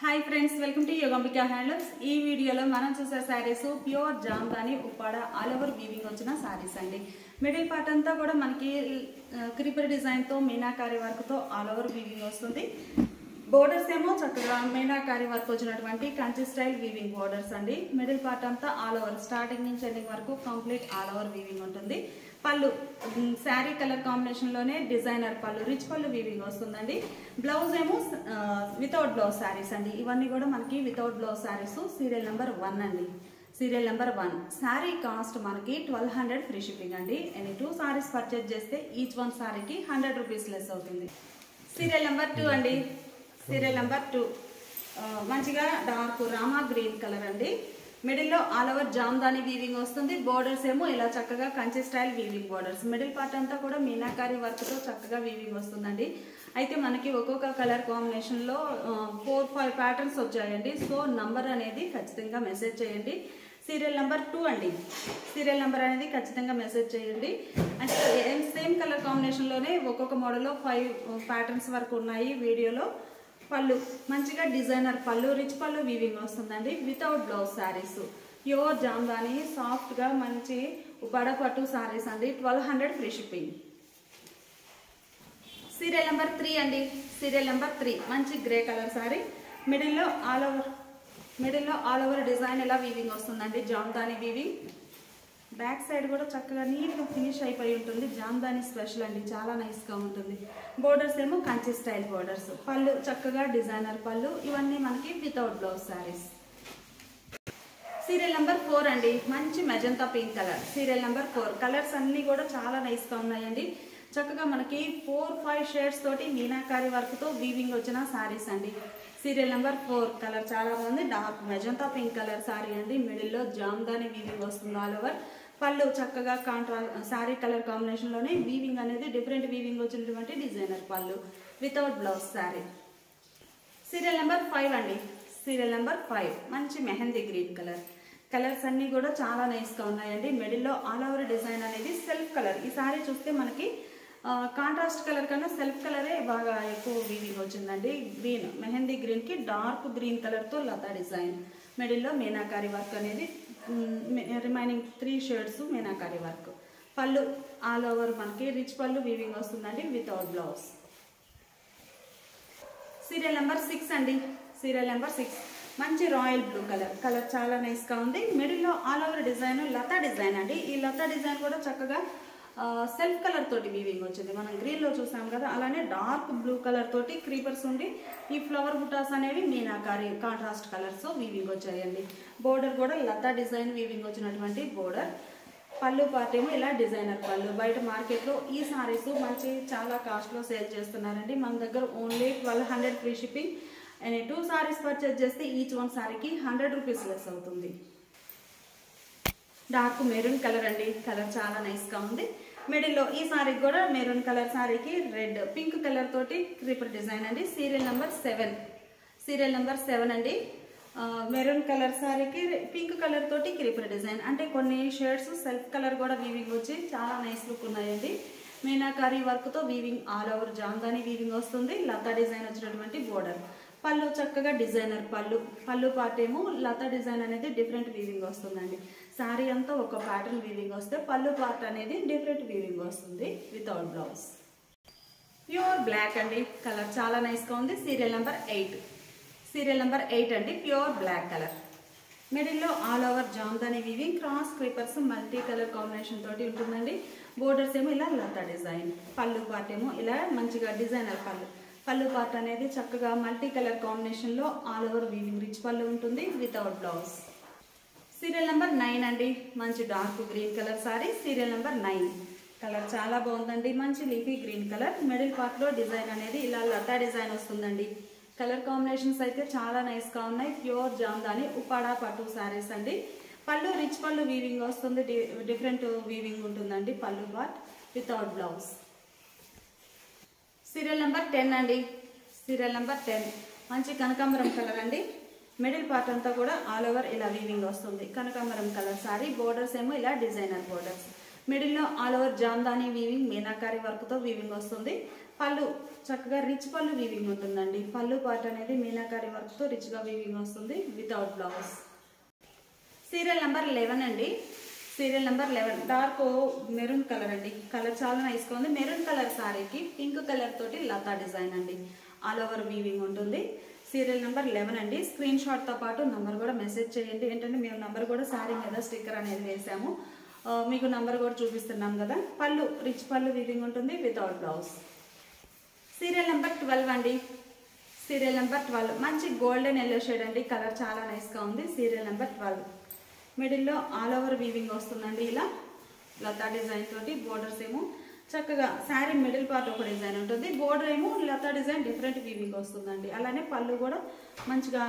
High friends welcome to Yogambika handlooms ఈ వీడియోలో మనం చూసే saris pure Jamdani Uppada all over weaving వచ్చిన సారీస్ అండి। మిడిల్ పార్ట్ అంతా కూడా మనకి క్రీపర్ డిజైన్ తో మీనాకారి వర్క్ తో ఆల్ ఓవర్ వీవింగ్ వస్తుంది। బోర్డర్స్ ఏమో చక్కగా మీనాకారి వర్క్ వచ్చినటువంటి కంచి స్టైల్ వీవింగ్ బోర్డర్స్ అండి। మిడిల్ పార్ట్ అంతా ఆల్ ఓవర్ స్టార్టింగ్ నుంచి ఎండింగ్ వరకు కంప్లీట్ ఆల్ ఓవర్ వీవింగ్ ఉంటుంది। పల్లు శారీ కలర్ కాంబినేషన్ లోనే డిజైనర్ పల్లు రిచ్ పల్లు వీవింగ్ వస్తుందండి। బ్లౌజ్ ఏమో వితౌట్ బ్లౌజ్ సారీస్ అండి। ఇవన్నీ కూడా మనకి without blouse saris serial number 1 అండి। సీరియల్ నెంబర్ 1 సారీ కాస్ట్ మనకి 1200 ఫ్రీ షిప్పింగ్ అండి। ఎనీ 2 సారీస్ పర్చేజ్ చేస్తే ఈచ్ వన్ సారీకి 100 రూపీస్ లెస్ అవుతుంది। సీరియల్ నెంబర్ 2 అండి। సీరియల్ నెంబర్ 2 మంచిగా డార్క్ రామా గ్రీన్ కలర్ అండి। మిడిల్ లో ఆల్ ఓవర్ జామ్దాని వీవింగ్ వస్తుంది। బోర్డర్స్ ఏమో ఇలా చక్కగా Kanchi style weaving borders. Middle part అంతా కూడా మీనాకారి వర్క్ తో చక్కగా వీవింగ్ వస్తుందండి। అయితే మనకి ఒక్కొక్క కలర్ కాంబినేషన్ లో 4-5 ప్యాటర్న్స్ వచ్చాయండి। సో నంబర్ అనేది ఖచ్చితంగా మెసేజ్ చేయండి। సీరియల్ నెంబర్ 2 అండి। సీరియల్ నెంబర్ అనేది ఖచ్చితంగా మెసేజ్ చేయండి। అంటే సేమ్ కలర్ కాంబినేషన్ లోనే ఒక్కొక్క మోడల్ లో 5 ప్యాటర్న్స్ వరకు ఉన్నాయి వీడియోలో। పల్లు మంచిగా డిజైనర్ పల్లు రిచ్ పల్లు వీవింగ్ వస్తుందండి। Without blouse saris pure Jamdani soft గా మంచి ఉపాడ పట్టు సారీస్ అండి। 1200 ఫ్రీ షిప్పింగ్। సీరియల్ నెంబర్ 3 అండి। సీరియల్ నెంబర్ 3 మంచి గ్రే కలర్ సారీ। మిడిల్ లో ఆల్ ఓవర్ డిజైన్ ఇలా వీవింగ్ వస్తుందండి। జామ్దాని వీవింగ్ బ్యాక్ సైడ్ కూడా చక్కగా నీట్ గా ఫినిష్ అయిపోయి ఉంటుంది। జామ్దాని స్పెషల్ అండి, చాలా నైస్ గా ఉంటుంది। బోర్డర్స్ ఏమో కంచి స్టైల్ బోర్డర్స్। పళ్ళు చక్కగా డిజైనర్ పళ్ళు। ఇవన్నీ మనకి without blouse saris. Serial number 4 అండి। మంచి magenta pink colour. Serial number 4 colours అన్ని కూడా చాలా నైస్ గా ఉన్నాయండి। చక్కగా మనకి 4-5 షేడ్స్ తోటి మీనాకారి వర్క్ తో వీవింగ్ వచ్చిన సారీస్ అండి। సీరియల్ నెంబర్ 4 కలర్ చాలా బాగుంది। Dark magenta pink colour sorry అండి। మిడిల్ లో జామ్దాని వీవింగ్ వస్తుంది ఆల్ ఓవర్। పళ్ళు చక్కగా సారీ కలర్ కాంబినేషన్ లోనే వీవింగ్ అనేది డిఫరెంట్ వీవింగ్ వచ్చినటువంటి designer pallu without blouse sorry. Serial number 5 అండి। సీరియల్ నెంబర్ 5 మంచి మెహందీ గ్రీన్ కలర్। కలర్స్ అన్ని కూడా చాలా నైస్ గా ఉన్నాయండి। మిడిల్ లో ఆల్ ఓవర్ డిజైన్ అనేది సెల్ఫ్ కలర్। ఈ సారీ చూస్తే మనకి కాంట్రాస్ట్ కలర్ కన్నా సెల్ఫ్ కలరే బాగా ఎక్కువ వీవింగ్ వచ్చిందండి। గ్రీన్ మెహందీ గ్రీన్ కి డార్క్ గ్రీన్ కలర్ తో లతా డిజైన్। మిడిల్ లో మీనాకారి వర్క్ అనేది remaining 3 shades meenakari work. Pallu all over మనకి రిచ్ పళ్ళు వీవింగ్ వస్తుందండి వితౌట్ బ్లౌజ్। సీరియల్ నెంబర్ 6 అండి। సీరియల్ నెంబర్ 6 మంచి రాయల్ బ్లూ కలర్। కలర్ చాలా నైస్ గా ఉంది। మిడిల్ లో ఆల్ ఓవర్ డిజైన్ లతా డిజైన్ అండి। ఈ లతా డిజైన్ కూడా చక్కగా సెల్ఫ్ కలర్ తోటి వీవింగ్ వచ్చింది। మనం గ్రీన్ లో చూసాం కదా, అలానే డార్క్ బ్లూ కలర్ తోటి క్రీపర్స్ ఉండి ఈ ఫ్లవర్ బుటాస్ అనేవి మీనాకారి కాంట్రాస్ట్ కలర్స్ వీవింగ్ వచ్చాయండి। బోర్డర్ కూడా లతా డిజైన్ వీవింగ్ వచ్చినటువంటి బోర్డర్। పళ్ళు పార్ట్ ఏమో ఇలా డిజైనర్ పళ్ళు। బయట మార్కెట్ లో ఈ సారీస్ మంచి చాలా కాస్ట్ లో సేల్ చేస్తున్నారండి। మన దగ్గర only 1200 free shipping. 2 saris purchase చేస్తే ఈచ్ వన్ సారీకి 100 రూపీస్ లెస్ అవుతుంది। డార్క్ మెరూన్ కలర్ అండి। కలర్ చాలా నైస్ గా ఉంది। మిడిల్ లో ఈ సారీ కూడా మెరూన్ కలర్ సారీకి రెడ్ పింక్ కలర్ తోటి క్రీపర్ డిజైన్ అండి। Serial number 7। సీరియల్ నెంబర్ 7 అండి। మెరూన్ కలర్ సారీకి పింక్ కలర్ తోటి క్రీపర్ డిజైన్। అంటే కొన్ని షేడ్స్ సెల్ఫ్ కలర్ కూడా వీవింగ్ వచ్చి చాలా నైస్ లుక్ ఉన్నాయండి। మీనాకారి వర్క్ తో weaving all over Jamdani weaving వస్తుంది। లతా డిజైన్ వచ్చినటువంటి బోర్డర్। పళ్ళు చక్కగా డిజైనర్ పళ్ళు। పళ్ళు పార్ట్ ఏమో లతా డిజైన్ అనేది డిఫరెంట్ వీవింగ్ వస్తుందండి। సారీ అంతా ఒక ప్యాటర్న్ వీవింగ్ వస్తే పళ్ళు పార్ట్ అనేది డిఫరెంట్ వీవింగ్ వస్తుంది వితౌట్ బ్లౌజ్। ప్యూర్ బ్లాక్ అండి। కలర్ చాలా నైస్ గా ఉంది। Serial number 8। సీరియల్ నెంబర్ 8 అండి। Pure black colour. మిడిల్ లో all over Jamdani weaving cross creepers multi colour combination తోటి ఉంటుందండి। బోర్డర్స్ ఏమో ఇలా లతా డిజైన్। పళ్ళు పార్ట్ ఏమో ఇలా మంచిగా డిజైనర్ పళ్ళు। పళ్ళు పార్ట్ అనేది చక్కగా మల్టీ కలర్ కాంబినేషన్ లో ఆల్ ఓవర్ వీవింగ్ రిచ్ పళ్ళు ఉంటుంది వితౌట్ బ్లౌజ్। సీరియల్ నెంబర్ 9 అండి। మంచి dark green colour sorry. Serial number 9 colour చాలా బాగుందండి। మంచి leafy green colour. Middle part లో డిజైన్ అనేది ఇలా లతా డిజైన్ వస్తుందండి। కలర్ కాంబినేషన్స్ అయితే చాలా నైస్ గా ఉన్నాయి। ప్యూర్ జామ్దాని ఉపాడా పట్టు సారీస్ అండి। పళ్ళు రిచ్ పళ్ళు వీవింగ్ వస్తుంది, డిఫరెంట్ వీవింగ్ ఉంటుందండి పళ్ళు part without blouse. Serial number 10 అండి। సీరియల్ నెంబర్ 10 మంచి కనకాంబరం కలర్ అండి। మిడిల్ పార్ట్ అంతా కూడా ఆల్ ఓవర్ ఇలా వీవింగ్ వస్తుంది। కనకాంబరం కలర్ సారీ। బోర్డర్స్ ఏమో ఇలా డిజైనర్ బోర్డర్స్। మిడిల్లో all over Jamdani weaving meenakari వర్క్తో వీవింగ్ వస్తుంది. పళ్ళు చక్కగా రిచ్ పళ్ళు వీవింగ్ ఉంటుందండి. పళ్ళు పార్ట్ అనేది మీనాకారి వర్క్తో రిచ్గా వీవింగ్ వస్తుంది వితౌట్ బ్లౌజ్. సీరియల్ నెంబర్ 11 అండి. Serial number 11 dark maroon colour అండి. కలర్ చాలా నైస్గా ఉంది. మెరూన్ కలర్ సారీకి పింక్ కలర్ తోటి లతా డిజైన్ అండి. ఆల్ ఓవర్ వీవింగ్ ఉంటుంది. సీరియల్ నెంబర్ 11 అండి. స్క్రీన్ షాట్తో పాటు నంబర్ కూడా మెసేజ్ చేయండి. ఏంటంటే మేము నంబర్ కూడా సారీ మీద స్టిక్కర్ అనేది వేసాము. మీకు నంబర్ కూడా చూపిస్తున్నాం కదా. పళ్ళు రిచ్ పళ్ళు వీవింగ్ ఉంటుంది వితౌట్ బ్లౌజ్. సీరియల్ నెంబర్ 12 అండి. సీరియల్ నెంబర్ 12 మంచి గోల్డెన్ ఎల్లో షేడ్ అండి. కలర్ చాలా నైస్గా ఉంది. సీరియల్ నెంబర్ 12 మిడిల్లో ఆల్ ఓవర్ వీవింగ్ వస్తుందండి. ఇలా లతా డిజైన్ తోటి బోర్డర్స్ ఏమో చక్కగా శారీ మిడిల్ పార్ట్ ఒక డిజైన్ ఉంటుంది. బోర్డర్ ఏమో లతా డిజైన్ డిఫరెంట్ వీవింగ్ వస్తుందండి. అలానే పళ్ళు కూడా మంచిగా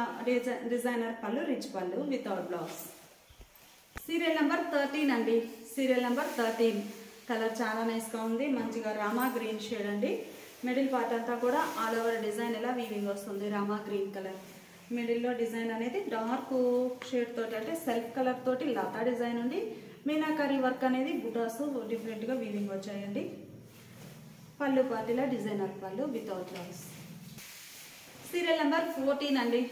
డిజైనర్ పళ్ళు rich pallu without blouse. Serial number 13 అండి. సీరియల్ నెంబర్ 13 కలర్ చాలా నైస్గా ఉంది. మంచిగా రామా గ్రీన్ షేడ్ అండి. మిడిల్ పార్ట్ అంతా కూడా ఆల్ ఓవర్ డిజైన్ ఇలా వీవింగ్ వస్తుంది. రామా గ్రీన్ కలర్ మిడిల్లో డిజైన్ అనేది డార్క్ షేడ్ తోటి అంటే సెల్ఫ్ కలర్ తోటి లతా డిజైన్ ఉంది. మీనాకారి వర్క్ అనేది బుటాస్ డిఫరెంట్గా వీవింగ్ వచ్చాయండి. పళ్ళు పార్టీలా designer pallu without blouse. Serial number 14 అండి.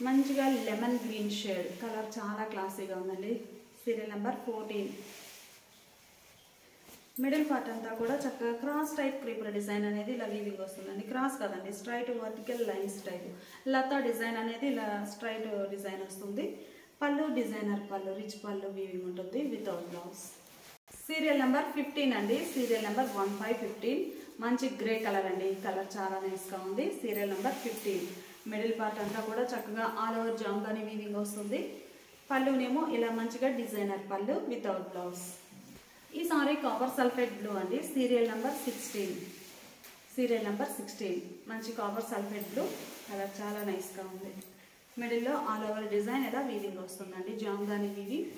మంచిగా లెమన్ గ్రీన్ షేడ్ కలర్ చాలా క్లాసీగా ఉందండి. సీరియల్ నెంబర్ 14 మిడిల్ పార్ట్ అంతా కూడా చక్కగా క్రాస్ టైప్ క్రీపర్ డిజైన్ అనేది ఇలా వీవింగ్ వస్తుందండి. క్రాస్ కదండి, స్ట్రైట్ వర్టికల్ లైన్స్ టైప్ లతా డిజైన్ అనేది ఇలా స్ట్రైట్ డిజైన్ వస్తుంది. పళ్ళు డిజైనర్ పళ్ళు రిచ్ పళ్ళు వీవింగ్ ఉంటుంది వితౌట్ బ్లౌజ్. సీరియల్ నెంబర్ 15 అండి. సీరియల్ నెంబర్ 15 మంచి గ్రే కలర్ అండి. కలర్ చాలా నైస్గా ఉంది. సీరియల్ నెంబర్ 15 మిడిల్ పార్ట్ అంతా కూడా చక్కగా ఆల్ ఓవర్ జామ్దాని వీవింగ్ వస్తుంది. పళ్ళునేమో ఇలా మంచిగా డిజైనర్ పళ్ళు వితౌట్ బ్లౌజ్. ఈ సారీ కాపర్ సల్ఫేట్ బ్లూ అండి. Serial number 16. సీరియల్ నెంబర్ 16 మంచి కాపర్ సల్ఫేట్ బ్లూ కలర్ చాలా నైస్గా ఉంది. మిడిల్లో ఆల్ ఓవర్ డిజైన్ ఎలా వీవింగ్ వస్తుందండి. జామ్దాని వీవింగ్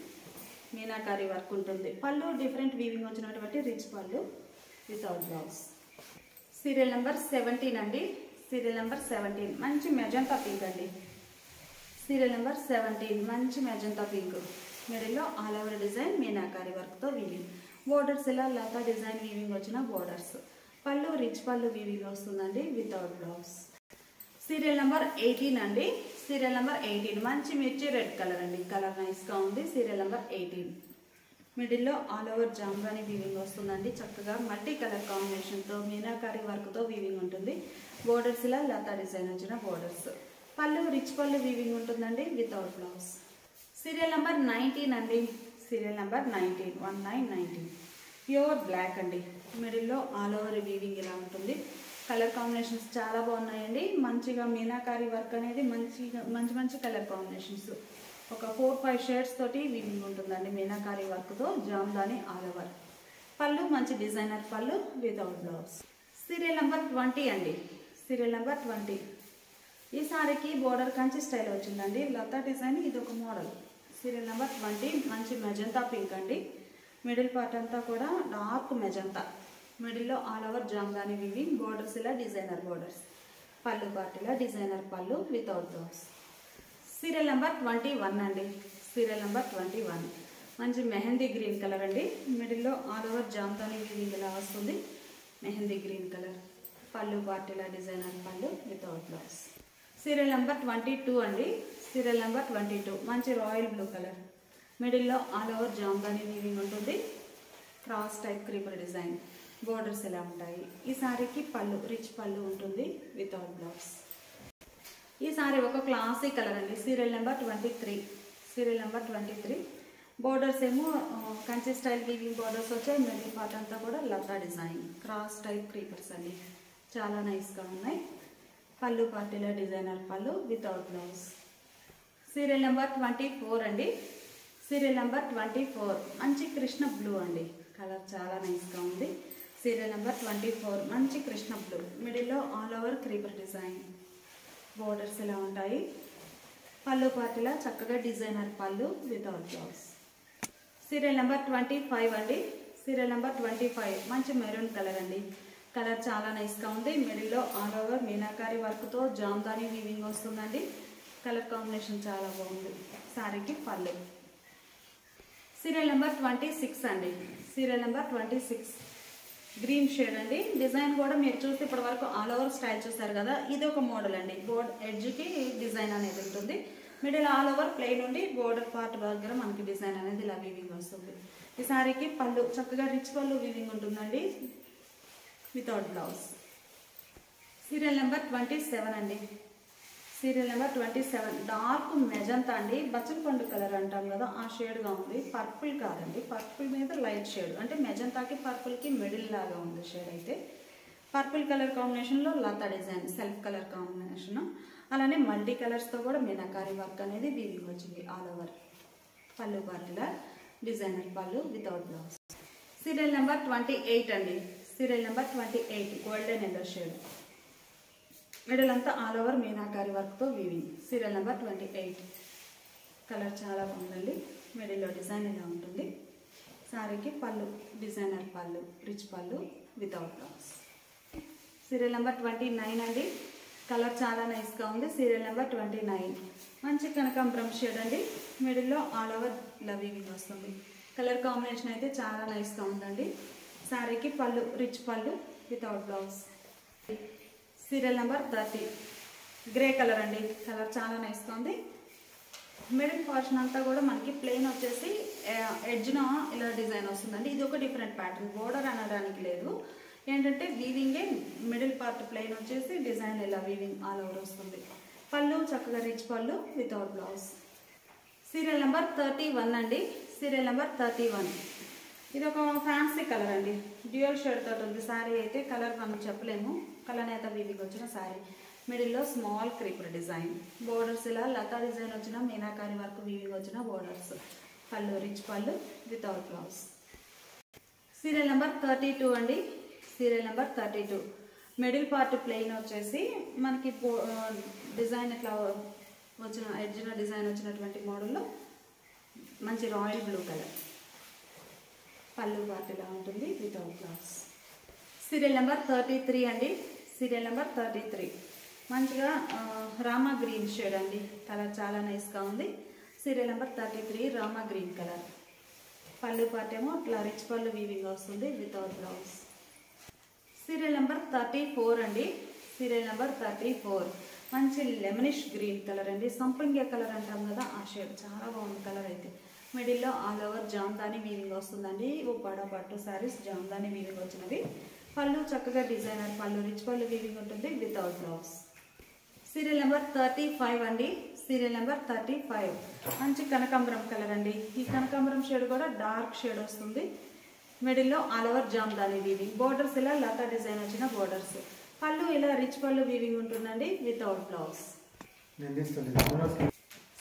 మీనాకారి వర్క్ ఉంటుంది. పళ్ళు డిఫరెంట్ వీవింగ్ వచ్చినటువంటి rich pallu without blouse. Serial number 17 అండి. సీరియల్ నెంబర్ 17 మంచి మెజంతా పింక్ అండి. సీరియల్ నెంబర్ 17 మంచి మెజంతా పింక్ మిడిల్లో ఆల్ ఓవర్ డిజైన్ మీనాకారి వర్క్తో వీవింగ్. బోర్డర్స్ ఇలా లతా డిజైన్ వీవింగ్ వచ్చిన borders. Pallu rich pallu weaving వస్తుందండి వితౌట్ బ్లౌజ్. సీరియల్ నెంబర్ 18 అండి. సీరియల్ నెంబర్ 18 మంచి మిర్చి రెడ్ కలర్ అండి. కలర్ నైస్గా ఉంది. సీరియల్ నెంబర్ 18 మిడిల్లో ఆల్ ఓవర్ జామ్దాని వీవింగ్ వస్తుందండి. చక్కగా మల్టీ కలర్ కాంబినేషన్తో మీనాకారి వర్క్తో వీవింగ్ ఉంటుంది. బోర్డర్స్ ఇలా లతా డిజైన్ వచ్చిన borders. Pallu rich pallu weaving ఉంటుందండి వితౌట్ బ్లౌజ్. సీరియల్ నెంబర్ 19 అండి. సీరియల్ నెంబర్ 19 ప్యూర్ బ్లాక్ అండి. మిడిల్లో ఆల్ ఓవర్ వీవింగ్ ఇలా ఉంటుంది. కలర్ కాంబినేషన్స్ చాలా బాగున్నాయండి. మంచిగా మీనాకారి వర్క్ అనేది మంచి కలర్ కాంబినేషన్స్ ఒక 4-5 షేడ్స్ తోటి వీవింగ్ ఉంటుందండి. మీనాకారి వర్క్తో జామ్దాని ఆల్ ఓవర్. పళ్ళు మంచి designer pallu without blouse. Serial number 20 అండి. సీరియల్ నెంబర్ 20 ఈ సారీకి బోర్డర్ కంచి స్టైల్ వచ్చిందండి. లతా డిజైన్ ఇది ఒక మోడల్. సీరియల్ నెంబర్ 20 మంచి మెజంతా పింక్ అండి. మిడిల్ పార్ట్ అంతా కూడా డార్క్ మెజంతా. మిడిల్లో all over Jamdani weaving. Borders ఇలా డిజైనర్ బోర్డర్స్. పళ్ళు పార్ట్ ఇలా designer pallu without blouse. Serial number 21 అండి. సీరియల్ నెంబర్ 21 మంచి మెహందీ గ్రీన్ కలర్ అండి. మిడిల్లో ఆల్ ఓవర్ జామ్దాని వీవింగ్ ఇలా వస్తుంది. Mehndi green colour. పళ్ళు పార్ట్ ఇలా designer pallu without blouse. Serial number 22 అండి. సీరియల్ నెంబర్ 22 మంచి రాయల్ బ్లూ కలర్. మిడిల్లో ఆల్ ఓవర్ జామ్దాని వీవింగ్ ఉంటుంది. Cross type creeper design. Borders ఎలా ఉంటాయి. ఈ సారీకి పళ్ళు రిచ్ పళ్ళు ఉంటుంది వితౌట్ బ్లౌజ్. ఈ సారీ ఒక క్లాసీ కలర్ అండి. Serial number 23. Serial number 23 borders ఏమో కంచి స్టైల్ వీవింగ్ బోర్డర్స్ వచ్చాయి. మిడిల్ పార్ట్ అంతా కూడా Lata design. Cross type creepers అండి. చాలా నైస్గా ఉన్నాయి. పళ్ళు పార్టీలో designer pallu without blouse. Serial number 24 అండి. సీరియల్ నెంబర్ 24 మంచి కృష్ణ బ్లూ అండి. కలర్ చాలా నైస్గా ఉంది. సీరియల్ నెంబర్ 24 మంచి కృష్ణ బ్లూ. మిడిల్లో all over creeper design. Borders ఇలా ఉంటాయి. పళ్ళు పార్టీలా చక్కగా designer pallu without blouse. Serial number 25 అండి. సీరియల్ నెంబర్ 25 మంచి మెరూన్ కలర్ అండి. కలర్ చాలా నైస్గా ఉంది. మిడిల్లో ఆల్ ఓవర్ మీనాకారి వర్క్తో జామ్దాని వీవింగ్ వస్తుందండి. కలర్ కాంబినేషన్ చాలా బాగుంది. సారీకి పళ్ళు. సీరియల్ నెంబర్ 26 అండి. సీరియల్ నెంబర్ 26 గ్రీన్ షేడ్ అండి. డిజైన్ కూడా మీరు చూస్తే ఇప్పటి వరకు ఆల్ ఓవర్ స్టైల్ చూస్తారు కదా, ఇది ఒక మోడల్ అండి. బోర్డ్ ఎడ్జ్కి డిజైన్ అనేది ఉంటుంది. మిడిల్ ఆల్ ఓవర్ ప్లెయిన్ ఉండి బోర్డర్ పార్ట్ దగ్గర మనకి డిజైన్ అనేది ఇలా వీవింగ్ వస్తుంది. ఈ సారీకి పళ్ళు చక్కగా రిచ్ పళ్ళు వీవింగ్ ఉంటుందండి వితౌట్ బ్లౌజ్. సీరియల్ నెంబర్ 27 అండి. సీరియల్ నెంబర్ 27 డార్క్ మెజంతా అండి. బచ్చల పండు కలర్ అంటాం కదా, ఆ షేడ్గా ఉంది. పర్పుల్ కాదండి, పర్పుల్ మీద లైట్ షేడ్, అంటే మెజంతాకి పర్పుల్కి మిడిల్ లాగా ఉంది షేడ్. అయితే పర్పుల్ కలర్ కాంబినేషన్లో లతా డిజైన్ సెల్ఫ్ కలర్ కాంబినేషన్, అలానే మల్టీ కలర్స్తో కూడా మీనాకారి వర్క్ అనేది వీవింగ్ వచ్చింది ఆల్ ఓవర్. పళ్ళు పార్టీలా designer pallu without blouse. Serial number 28 అండి. Serial number 28 golden yellow shade, middle అంతా ఆల్ ఓవర్ మీనాకారి వర్క్తో వీవింగ్. సీరియల్ నెంబర్ 28 కలర్ చాలా బాగుందండి. మిడిల్లో డిజైన్ ఇలా ఉంటుంది. సారీకి పళ్ళు డిజైనర్ పళ్ళు, rich pallu without blouse. Serial number 29 అండి. కలర్ చాలా నైస్గా ఉంది. సీరియల్ నెంబర్ 29 మంచి కనకాంబరం షేడ్ అండి. మిడిల్లో ఆల్ ఓవర్ ఇలా వీవింగ్ వస్తుంది. కలర్ కాంబినేషన్ అయితే చాలా నైస్గా ఉందండి. సారీకి పళ్ళు rich pallu without blouse. Serial number 30 grey colour అండి. కలర్ చాలా నైస్గా ఉంది. మిడిల్ పోర్షన్ అంతా కూడా మనకి ప్లెయిన్ వచ్చేసి ఎడ్జ్న ఇలా డిజైన్ వస్తుందండి. ఇది ఒక డిఫరెంట్ ప్యాటర్న్, బోర్డర్ అనడానికి లేదు, ఏంటంటే వీవింగే. మిడిల్ పార్ట్ ప్లెయిన్ వచ్చేసి డిజైన్ ఇలా వీవింగ్ ఆల్ ఓవర్ వస్తుంది. పళ్ళు చక్కగా rich pallu without blouse. Serial number 31 అండి. సీరియల్ నెంబర్ 31 ఇది ఒక ఫ్యాన్సీ కలర్ అండి. డ్యూయల్ షేడ్ తోటి ఉంది శారీ. అయితే కలర్ మనం చెప్పలేము, కలనేత వీవింగ్ వచ్చిన శారీ. మిడిల్లో స్మాల్ క్రీపర్ డిజైన్, బోర్డర్స్ ఇలా లతా డిజైన్ వచ్చిన మీనాకారి వర్క్ వీవింగ్ వచ్చిన borders. Pallu rich pallu without blouse. Serial number 32 అండి. Serial number 32 middle part plain వచ్చేసి మనకి డిజైన్ ఇట్లా వచ్చిన ఎడ్జిన డిజైన్ వచ్చినటువంటి మోడల్లో మంచి రాయల్ బ్లూ కలర్. పళ్ళు పార్ట్ ఇలా ఉంటుంది వితౌట్ బ్లౌజ్. సీరియల్ నెంబర్ 33 అండి. సీరియల్ నెంబర్ 33 మంచిగా రామా గ్రీన్ షేడ్ అండి. కలర్ చాలా నైస్గా ఉంది. Serial number 33 Rama green colour. పళ్ళు పార్ట్ ఏమో ఇట్లా రిచ్ పళ్ళు వీవింగ్ వస్తుంది వితౌట్ బ్లౌజ్. సీరియల్ నెంబర్ 34 అండి. సీరియల్ నెంబర్ 34 మంచి లెమనిష్ గ్రీన్ కలర్ అండి. సంపంగి కలర్ అంటాం కదా, ఆ షేడ్ చాలా బాగుంది కలర్. అయితే మిడిల్లో ఆల్ ఓవర్ జామ్దాని వీవింగ్ వస్తుందండి. ఉప్పాడ పట్టు శారీస్ జామ్దాని వీవింగ్ వచ్చినవి. పళ్ళు చక్కగా డిజైనర్ పళ్ళు రిచ్ పళ్ళు వీవింగ్ ఉంటుంది వితౌట్ బ్లౌజ్. సీరియల్ నెంబర్ 35 అండి. సీరియల్ నెంబర్ 35 మంచి కనకాంబరం కలర్ అండి. ఈ కనకాంబరం షేడ్ కూడా డార్క్ షేడ్ వస్తుంది. మిడిల్లో all over Jamdani weaving, borders ఇలా లతా డిజైన్ వచ్చిన బోర్డర్స్. పళ్ళు ఇలా రిచ్ పళ్ళు వీవింగ్ ఉంటుందండి వితౌట్ బ్లౌజ్.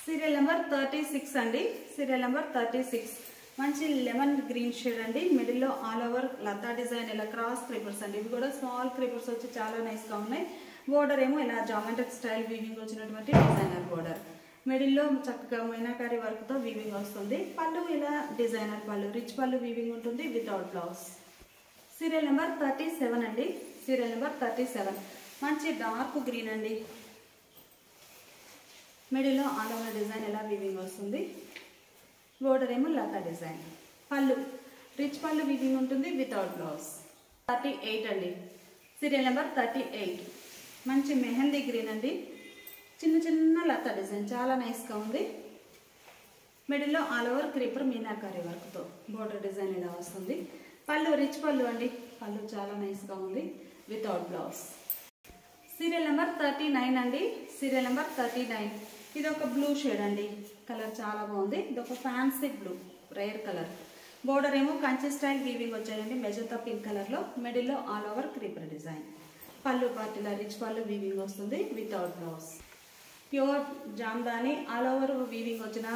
సీరియల్ నెంబర్ 36 అండి. సీరియల్ నెంబర్ 36 మంచి లెమన్ గ్రీన్ షేడ్ అండి. మిడిల్లో ఆల్ ఓవర్ లతా డిజైన్ ఇలా క్రాస్ క్రీపర్స్ అండి. ఇవి కూడా స్మాల్ క్రీపర్స్ వచ్చి చాలా నైస్గా ఉన్నాయి. బోర్డర్ ఏమో ఇలా జామెట్రిక్ స్టైల్ వీవింగ్ వచ్చినటువంటి డిజైనర్ బోర్డర్. మిడిల్లో చక్కగా మీనాకారి వర్క్తో వీవింగ్ వస్తుంది. పళ్ళు ఇలా డిజైనర్ పళ్ళు, రిచ్ పళ్ళు వీవింగ్ ఉంటుంది వితౌట్ బ్లౌజ్. సీరియల్ నెంబర్ 37 అండి. సీరియల్ నెంబర్ 37 మంచి డార్క్ గ్రీన్ అండి. మిడిల్లో ఆల్ ఓవర్ డిజైన్ ఇలా వీవింగ్ వస్తుంది. బోర్డర్ ఏమో లతా design. Pallu rich pallu weaving ఉంటుంది వితౌట్ బ్లౌజ్. 38 అండి. సీరియల్ నెంబర్ 38 మంచి మెహందీ గ్రీన్ అండి. చిన్న చిన్న లతా డిజైన్ చాలా నైస్గా ఉంది. మిడిల్లో ఆల్ ఓవర్ క్రీపర్ మీనాకారి వర్క్తో బోర్డర్ డిజైన్ ఇలా వస్తుంది. పళ్ళు రిచ్ పళ్ళు అండి. పళ్ళు చాలా నైస్గా ఉంది వితౌట్ బ్లౌజ్. సీరియల్ నెంబర్ 39 అండి. సీరియల్ నెంబర్ 39 ఇది ఒక బ్లూ షేడ్ అండి. కలర్ చాలా బాగుంది. ఇది ఒక fancy blue rare colour. Border ఏమో కంచి స్టైల్ వీవింగ్ వచ్చాయండి మెజంతా పింక్ కలర్లో. మిడిల్లో ఆల్ ఓవర్ క్రీపర్ డిజైన్. పళ్ళు పార్టీలా రిచ్ పళ్ళు వీవింగ్ వస్తుంది without blouse. Pure Jamdani all over weaving వచ్చిన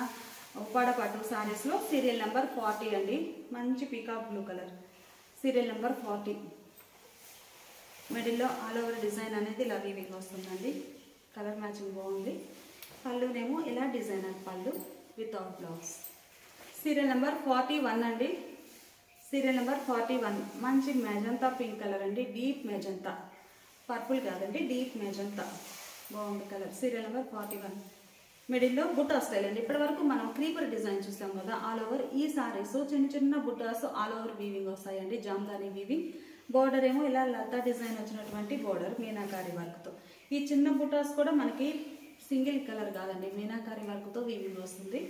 ఉప్పాడ పట్టు శారీస్లో సీరియల్ నెంబర్ 40 అండి. మంచి peacock blue colour. Serial number 40 మిడిల్లో ఆల్ ఓవర్ డిజైన్ అనేది ఇలా వీవింగ్ వస్తుందండి. కలర్ మ్యాచింగ్ బాగుంది. పళ్ళునేమో ఇలా designer pallu without blouse. Serial number 41 అండి. సీరియల్ నెంబర్ 41 మంచి మెజంతా పింక్ కలర్ అండి. డీప్ మెజంతా, పర్పుల్ కాదండి, డీప్ మెజంతా బాగుంది కలర్. సీరియల్ నెంబర్ 41 మిడిల్లో బుట్టా స్టైల్ అండి. ఇప్పటి వరకు మనం క్రీపర్ డిజైన్ చూసాం కదా ఆల్ ఓవర్. ఈ సారీస్ చిన్న చిన్న బుట్టాస్ ఆల్ ఓవర్ వీవింగ్ వస్తాయండి, జామ్దాని వీవింగ్. బోర్డర్ ఏమో ఇలా లతా డిజైన్ వచ్చినటువంటి బోర్డర్ మీనాకారి వర్క్తో. ఈ చిన్న బుట్టాస్ కూడా మనకి సింగిల్ కలర్ కాదండి, మీనాకారి వర్క్తో వీవింగ్ వస్తుంది.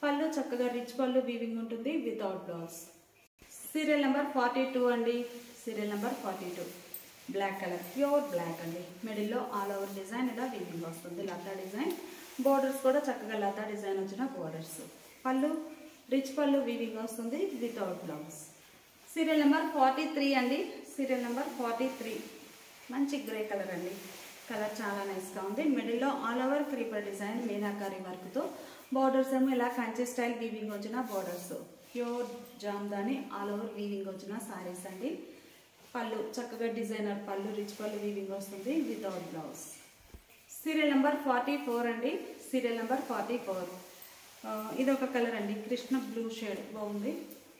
పళ్ళు చక్కగా రిచ్ పళ్ళు వీవింగ్ ఉంటుంది వితౌట్ బ్లౌజ్. సీరియల్ నెంబర్ 42 అండి. Serial number 42 black colour, pure black అండి. మిడిల్లో ఆల్ ఓవర్ డిజైన్ ఇలా వీవింగ్ వస్తుంది, లతా డిజైన్. బోర్డర్స్ కూడా చక్కగా లతా డిజైన్ వచ్చిన borders. Pallu rich pallu weaving వస్తుంది వితౌట్ బ్లౌజ్. సీరియల్ నెంబర్ 43 అండి. సీరియల్ నెంబర్ 43 మంచి గ్రే కలర్ అండి. కలర్ చాలా నైస్గా ఉంది. మిడిల్లో all over creeper design meenakari వర్క్తో. బోర్డర్స్ ఏమో ఇలా కంచి స్టైల్ వీవింగ్ వచ్చిన borders. Pure Jamdani all over weaving వచ్చిన సారీస్ అండి. పళ్ళు చక్కగా డిజైనర్ పళ్ళు, రిచ్ పళ్ళు వీవింగ్ వస్తుంది వితౌట్ బ్లౌజ్. సీరియల్ నెంబర్ 44 అండి. సీరియల్ నెంబర్ 44 ఇది ఒక కలర్ అండి, కృష్ణ బ్లూ షేడ్ బాగుంది.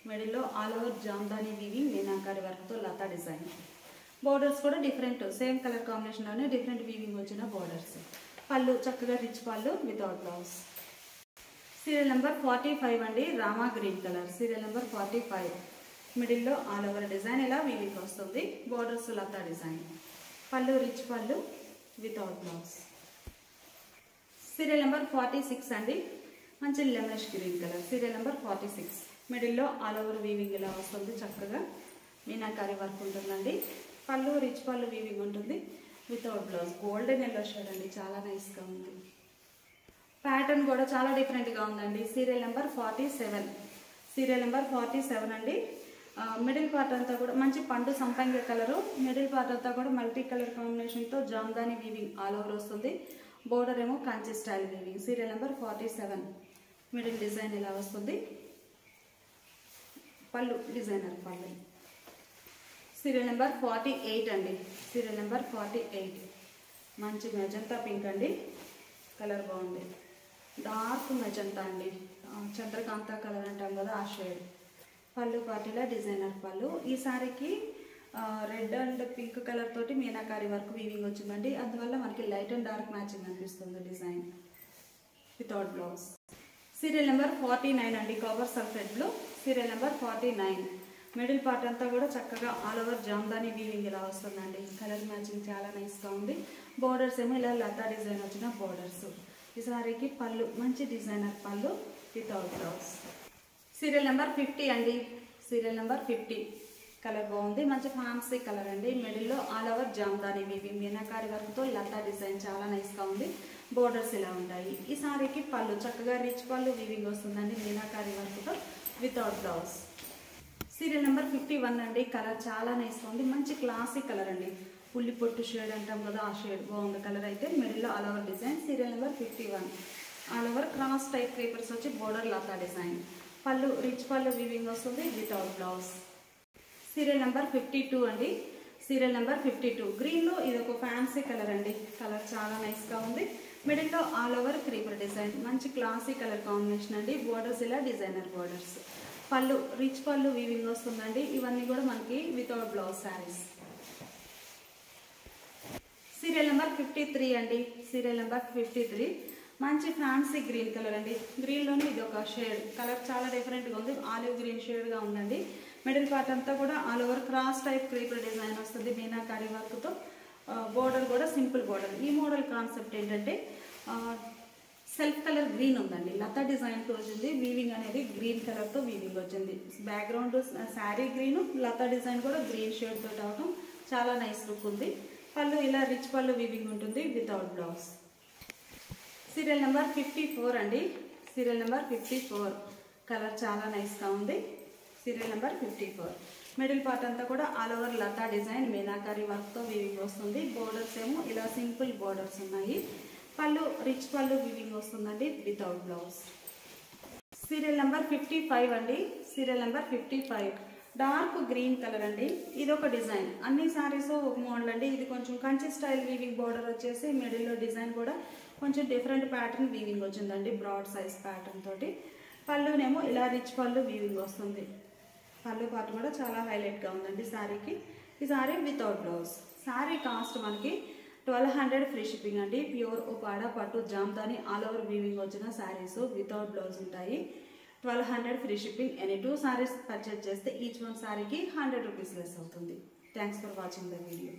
మిడిల్లో all over Jamdani weaving meenakari వర్క్తో లతా డిజైన్. బోర్డర్స్ కూడా డిఫరెంట్, సేమ్ కలర్ కాంబినేషన్లోనే డిఫరెంట్ వీవింగ్ వచ్చిన బోర్డర్స్. పళ్ళు చక్కగా rich pallu without blouse. Serial number 45 అండి, Rama green colour. Serial number 45 మిడిల్లో ఆల్ ఓవర్ డిజైన్ ఇలా వీవింగ్ వస్తుంది. బోర్డర్స్ లతా design. Pallu rich pallu without blouse. Serial number 46 అండి, మంచి lemonish green colour. Serial number 46 మిడిల్లో ఆల్ ఓవర్ వీవింగ్ ఇలా వస్తుంది, చక్కగా మీనాకారి వర్క్ ఉంటుందండి. పళ్ళు రిచ్ పళ్ళు వీవింగ్ ఉంటుంది without blouse. Golden yellow shade అండి, చాలా నైస్గా ఉంది. ప్యాటర్న్ కూడా చాలా డిఫరెంట్గా ఉందండి. Serial number 47. సీరియల్ నెంబర్ 47 అండి. మిడిల్ పార్ట్ అంతా కూడా మంచి పండు సంపంగి కలరు. మిడిల్ పార్ట్ అంతా కూడా మల్టీ కలర్ కాంబినేషన్తో జామ్దాని వీవింగ్ ఆల్ ఓవర్ వస్తుంది. బోర్డర్ ఏమో Kanchi style weaving. Serial number 47 middle design ఇలా వస్తుంది. పళ్ళు డిజైనర్ పళ్ళు. సీరియల్ నెంబర్ 48 అండి. సీరియల్ నెంబర్ 48 మంచి మెజంతా పింక్ అండి, కలర్ బాగుంది. డార్క్ మెజంతా అండి, చంద్రకాంత కలర్ అంటాం కదా ఆ షేడ్. పళ్ళు పాటిలా డిజైనర్ పళ్ళు. ఈ సారీకి రెడ్ అండ్ పింక్ కలర్ తోటి మీనాకారి వర్క్ వీవింగ్ వచ్చిందండి. అందువల్ల మనకి లైట్ అండ్ డార్క్ మ్యాచింగ్ అనిపిస్తుంది design without blouse. Serial number 49 అండి, copper sulphate blue. Serial number 49 middle part అంతా కూడా చక్కగా ఆల్ ఓవర్ జామ్దాని వీవింగ్ ఇలా వస్తుందండి. కలర్ మ్యాచింగ్ చాలా నైస్గా ఉంది. బోర్డర్స్ ఏమో ఇలా లతా డిజైన్ వచ్చిన బోర్డర్స్. ఈ సారీకి పళ్ళు మంచి designer pallu without blouse. Serial number 50 అండి. సీరియల్ నెంబర్ 50 కలర్ బాగుంది, మంచి ఫ్యాన్సీ కలర్ అండి. మిడిల్లో all over Jamdani weaving meenakari వర్క్తో లతా డిజైన్ చాలా నైస్గా ఉంది. బోర్డర్స్ ఇలా ఉంటాయి. ఈ సారీకి పళ్ళు చక్కగా రిచ్ పళ్ళు వీవింగ్ వస్తుందండి మీనాకారి వర్క్తో వితౌట్ బ్లౌజ్. సీరియల్ నెంబర్ 51 అండి. కలర్ చాలా నైస్గా ఉంది, మంచి క్లాసిక్ కలర్ అండి. పుల్లి పొట్టు షేడ్ అంటాం కదా ఆ షేడ్ బాగుంది కలర్ అయితే. మిడిల్లో all over design. Serial number 51 all over cross type papers వచ్చి border Lata design. Pallu rich pallu weaving వస్తుంది వితౌట్ బ్లౌజ్. సీరియల్ నెంబర్ 52 అండి. సీరియల్ నెంబర్ 52 గ్రీన్లో ఇది ఒక ఫ్యాన్సీ కలర్ అండి. కలర్ చాలా నైస్గా ఉంది. మిడిల్లో ఆల్ ఓవర్ క్రీపర్ డిజైన్, మంచి క్లాసీ కలర్ కాంబినేషన్ అండి. బోర్డర్స్ ఇలా designer borders. Pallu rich pallu weaving వస్తుందండి. ఇవన్నీ కూడా మనకి without blouse saris. Serial number 53 అండి. సీరియల్ నెంబర్ 53 మంచి ఫ్యాన్సీ గ్రీన్ కలర్ అండి. గ్రీన్లోనే ఇది ఒక షేడ్, కలర్ చాలా డిఫరెంట్గా ఉంది. ఆలివ్ గ్రీన్ షేడ్గా ఉందండి. మిడిల్ పార్ట్ అంతా కూడా all over cross type creeper design వస్తుంది మీనాకారి వర్క్తో. బోర్డర్ కూడా సింపుల్ బోర్డర్. ఈ మోడల్ కాన్సెప్ట్ ఏంటంటే సెల్ఫ్ కలర్ గ్రీన్ ఉందండి, లతా డిజైన్తో వచ్చింది. వీవింగ్ అనేది గ్రీన్ కలర్తో వీవింగ్ వచ్చింది. బ్యాక్గ్రౌండ్ శారీ గ్రీన్, లతా డిజైన్ కూడా గ్రీన్ షేడ్ తోటి అవడం చాలా నైస్ లుక్ ఉంది. పళ్ళు ఇలా రిచ్ పళ్ళు వీవింగ్ ఉంటుంది వితౌట్ బ్లౌజ్. సీరియల్ నెంబర్ 54 అండి. సీరియల్ నెంబర్ 54 కలర్ చాలా నైస్గా ఉంది. సీరియల్ నెంబర్ 54 మిడిల్ పార్ట్ అంతా కూడా ఆల్ ఓవర్ లతా డిజైన్ మీనాకారి వర్క్తో వీవింగ్ వస్తుంది. బోర్డర్స్ ఏమో ఇలా సింపుల్ బోర్డర్స్ ఉన్నాయి. పళ్ళు రిచ్ పళ్ళు వీవింగ్ వస్తుందండి వితౌట్ బ్లౌజ్. సీరియల్ నెంబర్ 55 అండి. Serial number 55 dark green colour అండి. ఇది ఒక డిజైన్. అన్ని సారీస్ ఒక మోడల్ అండి. ఇది కొంచెం కంచి స్టైల్ వీవింగ్ బోర్డర్ వచ్చేసి మిడిల్లో డిజైన్ కూడా కొంచెం డిఫరెంట్ ప్యాటర్న్ వీవింగ్ వచ్చిందండి, బ్రాడ్ సైజ్ ప్యాటర్న్ తోటి. పళ్ళునేమో ఇలా రిచ్ పళ్ళు వీవింగ్ వస్తుంది. పళ్ళు పార్ట్ కూడా చాలా హైలైట్గా ఉందండి శారీకి. ఈ sari without blouse. Sari cost మనకి 1200 ఫ్రీ షిప్పింగ్ అండి. ప్యూర్ ఉపాడ పట్టు జామ్దాని ఆల్ ఓవర్ వీవింగ్ వచ్చిన శారీస్ వితౌట్ బ్లౌజ్ ఉంటాయి. 1200 free shipping. Any 2 saris purchase చేస్తే ఈచ్ వన్ సారీకి 100 రూపీస్ లెస్ అవుతుంది. Thanks for watching the video.